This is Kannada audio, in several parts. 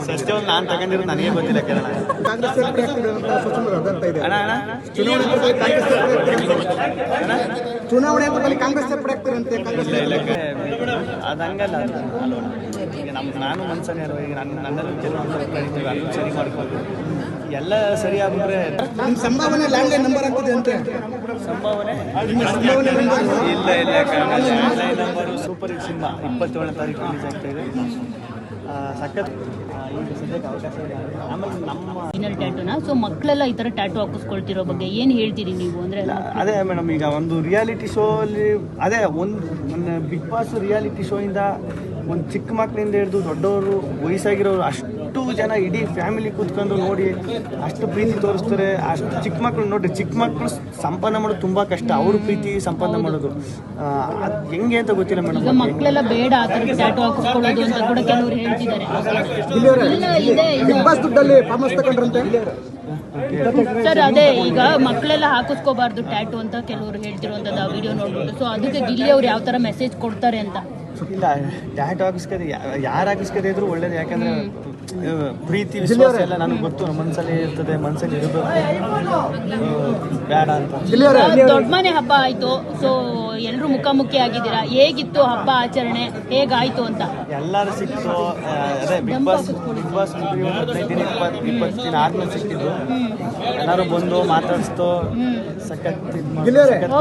ಸಸ್ಯವನ್ನ ನಾನು ತಗೊಂಡಿರೋದು ನನಗೆ ಗೊತ್ತಿಲ್ಲ ಕೇರಳ. ಚುನಾವಣೆ ಹಂತದಲ್ಲಿ ಕಾಂಗ್ರೆಸ್ ಸೇರ್ಪಡೆ ಆಗ್ತಿರಂತೆ. ಅದು ಹಂಗಲ್ಲ, ಅದು ಅಲ್ವಣ. ಈಗ ನಾನು ಮನ್ಸನ್ನೇ ಅಲ್ವ, ಈಗ ನನ್ನಲ್ಲಿ ಕೆಲವೊಂದು ನಡೀತೀವಿ, ಅದನ್ನು ಸರಿ ಮಾಡ್ಕೊಂಡು ಎಲ್ಲ ಸರಿ ಆಗ್ಬಿಟ್ರೆ. ನಿಮ್ಮ ಸಂಭಾವನೆ ಲ್ಯಾಂಡ್ಲೈನ್ ನಂಬರ್ ಆಗ್ತಿದೆ ಅಂತೆ. ಸಂಭಾವನೆ ಇಲ್ಲ landline number super hit cinema 27ನೇ ತಾರೀಕು ರಿಲೀಸ್ ಆಗ್ತಾ ಇದೆ. ಸಖತ್ ಈಗ ಸದ್ಯಕ್ಕೆ ಅವಕಾಶ ಇದೆ. ಆಮೇಲೆ ನಮ್ಮ ಟ್ಯಾಟೂನ ಸೊ ಮಕ್ಕಳೆಲ್ಲ ಈ ಥರ ಟ್ಯಾಟೂ ಹಾಕಿಸ್ಕೊಳ್ತಿರೋ ಬಗ್ಗೆ ಏನು ಹೇಳ್ತೀರಿ ನೀವು? ಅಂದರೆ ಅದೇ ಮೇಡಮ್, ಈಗ ಒಂದು ರಿಯಾಲಿಟಿ ಶೋ ಅಲ್ಲಿ ಅದೇ ಒಂದು ಬಿಗ್ ಬಾಸ್ ರಿಯಾಲಿಟಿ ಶೋ ಇಂದ ಒಂದು ಚಿಕ್ಕ ಮಕ್ಕಳಿಂದ ಹಿಡಿದು ದೊಡ್ಡವರು ವಯಸ್ಸಾಗಿರೋರು ಅಷ್ಟು ಜನ ಇಡೀ ಫ್ಯಾಮಿಲಿ ಕೂತ್ಕೊಂಡು ನೋಡಿ ಅಷ್ಟು ಪ್ರೀತಿ ತೋರಿಸ್ತಾರೆ. ಅಷ್ಟು ಚಿಕ್ಕ ಮಕ್ಕಳು ನೋಡ್ರಿ, ಚಿಕ್ಕ ಮಕ್ಕಳು ಸಂಪಾದನೆ ಮಾಡೋದು ತುಂಬ ಕಷ್ಟ, ಅವ್ರ ಪ್ರೀತಿ ಸಂಪಾದನೆ ಮಾಡೋದು ಅದು ಹೆಂಗೆ ಅಂತ ಗೊತ್ತಿಲ್ಲ ಮೇಡಮ್. ಈಗ ಮಕ್ಕಳೆಲ್ಲ ಬೇಡ ಆ ಥರ ಟ್ಯಾಟೂ ಹಾಕಿಸ್ಕೊಳ್ಳೋದು ಅಂತ ಕೂಡ ಕೆಲವರು ಹೇಳ್ತಿದ್ದಾರೆ. ಬಿಗ್ ಬಾಸ್ ದುಡ್ಡಲ್ಲಿ ಫಾರ್ಮಸ್ ತಗೊಂಡ್ರಂತೆ ಸರ್. ಅದೇ ಈಗ ಮಕ್ಕಳೆಲ್ಲ ಹಾಕಿಸ್ಕೋಬಾರ್ದು ಟ್ಯಾಟೂ ಅಂತ ಕೆಲವರು ಹೇಳ್ತಿರುವಂಥದ್ದು ಆ ವಿಡಿಯೋ ನೋಡ್ಬಿಟ್ಟು. ಸೊ ಅದಕ್ಕೆ ಗಿಲ್ಲಿ ಅವ್ರು ಯಾವ ಥರ ಮೆಸೇಜ್ ಕೊಡ್ತಾರೆ ಅಂತ. ಇಲ್ಲ, ಟ್ಯಾಟೂ ಹಾಕಿಸ್ಕೋದು ಯಾರು ಹಾಕಿಸ್ಕೋದೇ ಇದ್ರು ಒಳ್ಳೇದು. ಯಾಕಂದ್ರೆ ಪ್ರೀತಿ ವಿಶ್ವಾಸ ಎಲ್ಲ ನನಗೆ ಗೊತ್ತು, ಮನಸ್ಸಲ್ಲಿ ಇರ್ತದೆ, ಮನಸ್ಸಲ್ಲಿ ಇರಬೇಕು, ಬೇಡ ಅಂತ. ದೊಡ್ಡ ಮನೆ ಹಬ್ಬ ಆಯ್ತು, ಸೊ ಎಲ್ಲರೂ ಮುಖಾಮುಖಿ ಆಗಿದ್ದೀರಾ, ಹೇಗಿತ್ತು ಹಬ್ಬ ಆಚರಣೆ, ಹೇಗಾಯ್ತು ಅಂತ? ಎಲ್ಲರೂ ಸಿಕ್ತು. ಅದೇ ಬಿಗ್ ಬಾಸ್ 15 ದಿನ 20 ದಿನ ಆದ್ಮೇಲೆ ಸಿಕ್ಕಿದ್ದು. ಎಲ್ಲರೂ ಬಂದು ಮಾತಾಡಿಸ್ತು, ಸಖತ್.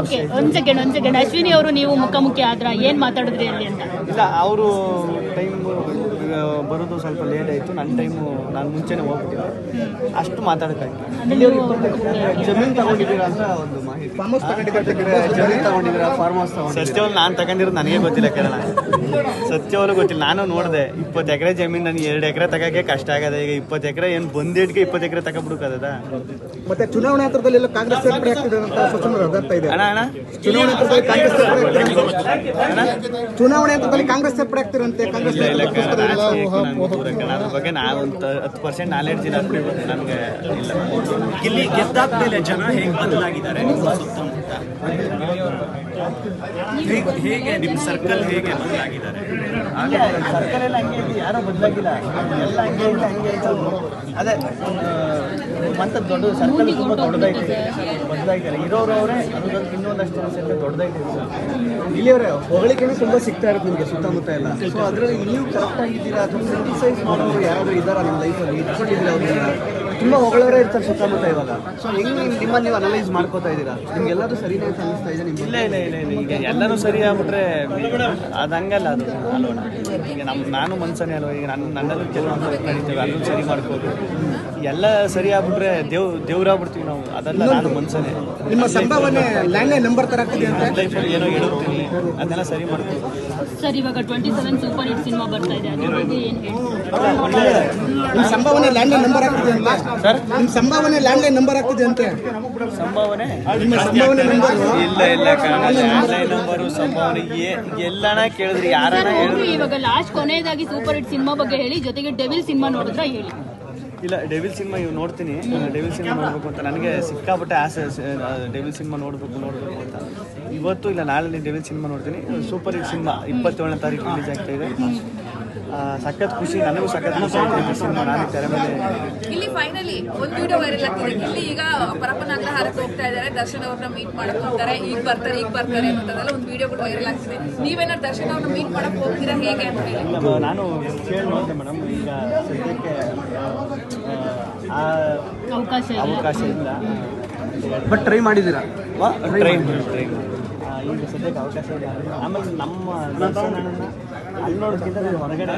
ಓಕೆ, ಒಂದ್ ಸೆಕೆಂಡ್ ಅಶ್ವಿನಿ ಅವರು ನೀವು ಮುಖಾಮುಖಿ ಆದ್ರ ಏನ್ ಮಾತಾಡಿದ್ರಿ ಅಲ್ಲಿ ಅಂತ? ಇಲ್ಲ, ಅವರು ಟೈಮ್ ಬರೋದು ಸ್ವಲ್ಪ ಲೇಟ್ ಆಯಿತು. ನನ್ನ ಟೈಮು ನಾನು ಮುಂಚೆನೇ ಹೋಗ್ಬಿಟ್ಟಿದ್ದೆ, ಅಷ್ಟು ಮಾತಾಡೋಕ್ಕಾಗಿತ್ತು. ಜಮೀನು ತಗೊಂಡಿದ್ದೀರಾ ಅಂತ ಒಂದು ಮಾಹಿತಿ. ಜಮೀನು ತಗೊಂಡಿದ್ದೀರಾ? ಫಾರ್ಮ್ ಹೌಸ್ ತಗೊಂಡು. ಸತ್ಯವನ್ನ ನಾನು ತಗೊಂಡಿರೋದು ನನಗೆ ಗೊತ್ತಿಲ್ಲ ಕೇರಳ. ಸತ್ಯವಲ್ಲೂ ಗೊತ್ತಿಲ್ಲ. ನಾನು ನೋಡಿದೆ 20 ಎಕರೆ ಜಮೀನು, ನನಗೆ 2 ಎಕರೆ ತಗೋಕ್ಕೆ ಕಷ್ಟ ಆಗದೆ. ಈಗ 20 ಎಕರೆ ಏನು ಬಂದಿಟ್ಗೆ 20 ಎಕರೆ ತಗೊಬಿಡ್ಕದ. ಮತ್ತೆ ಚುನಾವಣಾ ಹಂತದಲ್ಲಿ ಎಲ್ಲ ಕಾಂಗ್ರೆಸ್ ಸೇರ್ಪಡೆ ಆಗ್ತಿದೆ ಅಂತ ಅರ್ಥ ಇದೆ. ಅಣ್ಣ ಚುನಾವಣೆ ಹಂತದಲ್ಲಿ ಕಾಂಗ್ರೆಸ್ ಸೇರ್ಪಡೆ ಆಗ್ತಿರಂತೆ. ಕಾಂಗ್ರೆಸ್ ಅದ್ರ ಬಗ್ಗೆ ನಾವೊಂದು 10% ನಾಲೆಡ್ಜ್ ಇಲ್ಲ ನನಗೆ ಇಲ್ಲ. ಇಲ್ಲಿ ಗೆದ್ದಾದ್ಮೇಲೆ ಜನ ಹೇಗೆ ಬದಲಾಗಿದ್ದಾರೆ ನಿಮ್ಮ ಸುತ್ತಮುತ್ತ? ಹೇಗೆ ನಿಮ್ಮ ಸರ್ಕಲ್ ಹೇಗೆ ಬದಲಾಗಿದ್ದಾರೆ? ಸರ್ಕಲ್ ಎಲ್ಲ ಹಂಗೆ ಇದೆ, ಯಾರೋ ಬದಲಾಗಿಲ್ಲ, ಎಲ್ಲ ಹಂಗೆ ಇಲ್ಲ, ಹಂಗೆ ಇತ್ತು. ಅದೇ ಮತ್ತೆ ದೊಡ್ಡ ಸರ್ಕಲ್ ತುಂಬ ದೊಡ್ಡದಾಗಿದೆ, ಬದಲಾಗಿದ್ದಾರೆ. ಇರೋರು ಅವರೇ, ಅದಕ್ಕೆ ಇನ್ನೊಂದಷ್ಟು ಜನ ದೊಡ್ಡದಾಗಿದೆ. ಇಲ್ಲಿಯವರೇ ಹೊಗಳಿಕೆನೇ ತುಂಬ ಸಿಗ್ತಾ ಇರುತ್ತೆ ನಿಮಗೆ ಸುತ್ತಮುತ್ತ ಎಲ್ಲ. ಸೊ ಅದರಲ್ಲಿ ನೀವು ಕರೆಕ್ಟ್ ಆಗಿದ್ದೀರಾ ಅಥವಾ ಕ್ರಿಟಿಸೈಸ್ ಮಾಡೋರು ಯಾರಾದರೂ ಇದ್ದಾರಾ ನಿಮ್ಮ ಲೈಫಲ್ಲಿ? ಇಟ್ಕೊಂಡಿದ್ದೀರಾ ಅವ್ರನ್ನ? ತುಂಬ ಹೊಗಳವರೇ ಇರ್ತಾರೆ ಸುತ್ತಮುತ್ತ ಇವಾಗ. ಸೊ ಹೆಂಗೆ ನಿಮ್ಮನ್ನು ನೀವು ಅನಲೈಸ್ ಮಾಡ್ಕೋತಾ ಇದ್ದೀರಾ? ನಿಮ್ಗೆಲ್ಲರೂ ಸರಿನೇ ಅಂತ ಅನಿಸ್ತಾ ಇದೆ ನಿಮ್ಗೆ? ಇಲ್ಲ, ಈಗ ಎಲ್ಲರೂ ಸರಿ ಆಗ್ಬಿಟ್ರೆ ಅದು ಹಂಗಲ್ಲ, ಅದು ಅಲ್ವಣ. ಈಗ ನಾನು ಮನ್ಸನ್ನೇ ಅಲ್ವ, ಈಗ ನನ್ನಲ್ಲಿ ಕೆಲವೊಂದು ನಡೀತೀವಿ, ಅದನ್ನು ಸರಿ ಮಾಡ್ಕೋದು. ಎಲ್ಲ ಸರಿ ಆಗ್ಬಿಟ್ರೆ ದೇವ್ರಾಗ್ಬಿಡ್ತೀವಿ ನಾವು, ಅದೆಲ್ಲ ನಾನು ಮನ್ಸನ್ನೇ. ನಿಮ್ಮ ಸಂಭಾವನೆ ಲ್ಯಾಂಡ್ಲೈನ್ ನಂಬರ್ ತರ ಆಗ್ತಿದೆ ಅಂತ ಲೈಫಲ್ಲಿ ಏನೋ ಹೇಳುತ್ತೀನಿ, ಅದನ್ನೆಲ್ಲ ಸರಿ ಮಾಡ್ಕೋದು. ಸರ್, ಇವಾಗ 27 ಸೂಪರ್ ಹಿಟ್ ಸಿನಿಮಾ ಬರ್ತಾ ಇದೆ, ಅದ್ರ ಬಗ್ಗೆ ಏನು ನಿಮ್ಮ ಸಂಭಾವನೆ ಲ್ಯಾಂಡ್ಲೈನ್ ನಂಬರ್ ಆಗ್ತಿದೆ ಅಂತ ಸರ್? ನಿಮ್ಮ ಸಂಭಾವನೆ ಲ್ಯಾಂಡ್ಲೈನ್ ನಂಬರ್ ಆಗ್ತಿದೆ ಅಂತೆ. ಸಂಭಾವನೆ ನಿಮ್ಮ ಸಂಭಾವನೆ ನಂಬರ್ ಇಲ್ಲ ಲ್ಯಾಂಡ್ಲೈನ್ ನಂಬರು ಸಂಭಾವನೆ ಎಲ್ಲಣ ಕೇಳಿದ್ರಿ, ಯಾರಣ ಹೇಳಿದ್ರು. ಇವಾಗ ಲಾಸ್ಟ್ ಕೊನೆಯದಾಗಿ ಸೂಪರ್ ಹಿಟ್ ಸಿನಿಮಾ ಬಗ್ಗೆ ಹೇಳಿ, ಜೊತೆಗೆ ಡೆವಿಲ್ ಸಿನಿಮಾ ನೋಡಿದ್ರೆ ಹೇಳಿ. ಇಲ್ಲ, ಡೆವಿಲ್ ಸಿನಿಮಾ ಇವು ನೋಡ್ತೀನಿ. ಡೆವಿಲ್ ಸಿನಿಮಾ ನೋಡಬೇಕು ಅಂತ ನನಗೆ ಸಿಕ್ಕಾಪಟ್ಟೆ ಆಸೆ. ಡೆವಿಲ್ ಸಿನಿಮಾ ನೋಡಬೇಕು ಅಂತ ಇವತ್ತು ಇಲ್ಲ ನಾಳೆ ಡೆವಿಲ್ ಸಿನಿಮಾ ನೋಡ್ತೀನಿ. ಸೂಪರ್ ಹಿಟ್ ಸಿನಿಮಾ 27ನೇ ತಾರೀಕು ರಿಲೀಸ್ ಆಗ್ತಾ ಇದೆ. ಸಖತ್ ಖುಷಿ, ನನಗೂ ಸಖತ್ ಖುಷಿ ಆಯ್ತು ಸಿನಿಮಾ. ನಾನು ತೆರೆ ಮೇಲೆ ಇಲ್ಲಿ ಫೈನಲಿ ಒಂದು ವಿಡಿಯೋ ವೈರಲ್ ಆಗ್ತಿದೆ. ಇಲ್ಲಿ ಈಗ ಪರಪ್ಪನಾಗ್ರಹಾರಕ್ಕೆ ಹೋಗ್ತಾ ಇದ್ದಾರೆ, ದರ್ಶನ್ ಅವ್ರನ್ನ ಮೀಟ್ ಮಾಡಕ್ ಹೋಗ್ತಾರೆ, ಈಗ ಬರ್ತಾರೆ ಅನ್ನೋದೆಲ್ಲ ಒಂದು ವಿಡಿಯೋಗಳು ವೈರಲ್ ಆಗ್ತಿದೆ. ನೀವೇನಾದ್ರು ದರ್ಶನ್ ಅವ್ರನ್ನ ಮೀಟ್ ಮಾಡಕ್ ಹೋಗ್ತೀರಾ ಹೇಗೆ ಅಂತ ಹೇಳಿ? ನಾನು ಕೇಳಿ ನೋಡಿದೆ ಮೇಡಮ್. ಈಗ ಸದ್ಯಕ್ಕೆ ಅವಕಾಶ ಇಲ್ಲ, ಬಟ್ ಟ್ರೈ ಮಾಡಿದ್ದೀರಾ? ಟ್ರೈ ಈಗ ಸದ್ಯಕ್ಕೆ ಅವಕಾಶ ಇಲ್ಲ. ಆಮೇಲೆ ನಮ್ಮ ದರ್ಶನನ್ನ ಅಲ್ಲಿ ನೋಡೋದಕ್ಕಿಂತ ನಾನು ಹೊರಗಡೆ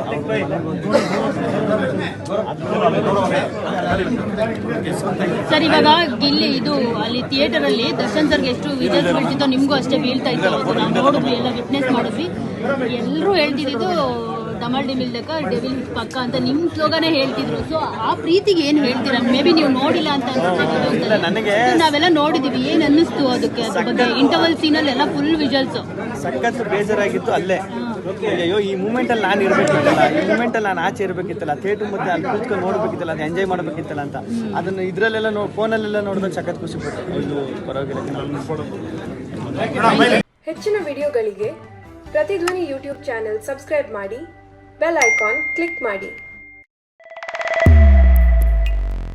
ಸರ್, ಇವಾಗ ಗಿಲ್ಲಿ ಇದು ಅಲ್ಲಿ ಥಿಯೇಟರ್ ಅಲ್ಲಿ ದರ್ಶನ್ ಸರ್ಗೆ ಎಷ್ಟು ವಿಜಯ್ ಬೀಳ್ತಿತ್ತೋ ನಿಮ್ಗೂ ಅಷ್ಟೇ ಬೀಳ್ತಾ ಇತ್ತು. ನಾವು ನೋಡಿದ್ವಿ, ಎಲ್ಲ ವಿಟ್ನೆಸ್ ಮಾಡಿದ್ವಿ. ಎಲ್ಲರೂ ಹೇಳ್ತಿದ್ದು ಡಮಲ್ ಡಿಮಿಲ್ದಕ್ಕ ಡೆವಿಲ್ ಪಕ್ಕ ಅಂತ ನಿಮ್ಮ ಸ್ಲೋಗನೇ ಹೇಳ್ತಿದ್ರು. ಸೊ ಆ ಪ್ರೀತಿಗೆ ಏನು ಹೇಳ್ತೀರಾ? ಮೇ ಬಿ ನೀವು ನೋಡಿಲ್ಲ ಅಂತ ಅನ್ಸುತ್ತೆ. ನನಗೆ ನಾವೆಲ್ಲ ನೋಡಿದೀವಿ, ಏನ್ ಅನ್ನಿಸ್ತು ಅದಕ್ಕೆ? ಅದ್ರ ಬಗ್ಗೆ ಇಂಟರ್ವಲ್ ಸೀನಲ್ಲಿ ಎಲ್ಲ ಫುಲ್ ವಿಜುವಲ್ಸ್ ಸಖತ್ ಬೇಜಾರಾಗಿತ್ತು ಅಲ್ಲೇ. ಅಯ್ಯೋ, ಈ ಮೂಮೆಂಟಲ್ಲಿ ನಾನು ಇರಬೇಕಿತ್ತಲ್ಲ, ಈ ಮೂಮೆಂಟಲ್ಲಿ ನಾನು ಆಚೆ ಇರಬೇಕಿತ್ತಲ್ಲ, ಥಿಯೇಟರ್ ಮತ್ತೆ ಅಲ್ಲಿ ಕೂತ್ಕೊಂಡು ನೋಡಬೇಕಿತ್ತಲ್ಲ, ಅದು ಎಂಜಾಯ್ ಮಾಡಬೇಕಿತ್ತಲ್ಲ ಅಂತ. ಅದನ್ನು ಇದರಲ್ಲೆಲ್ಲ ಫೋನಲ್ಲೆಲ್ಲ ನೋಡಿದಾಗ ಸಖತ್ ಖುಷಿ ಪಟ್ಟು ಇದು ಪರವಾಗಿಲ್ಲ. ಹೆಚ್ಚಿನ ವಿಡಿಯೋಗಳಿಗೆ ಪ್ರತಿಧ್ವನಿ ಯೂಟ್ಯೂಬ್ ಚಾನೆಲ್ ಸಬ್ಸ್ಕ್ರೈಬ್ ಮಾಡಿ, ಬೆಲ್ ಐಕಾನ್ ಕ್ಲಿಕ್ ಮಾಡಿ.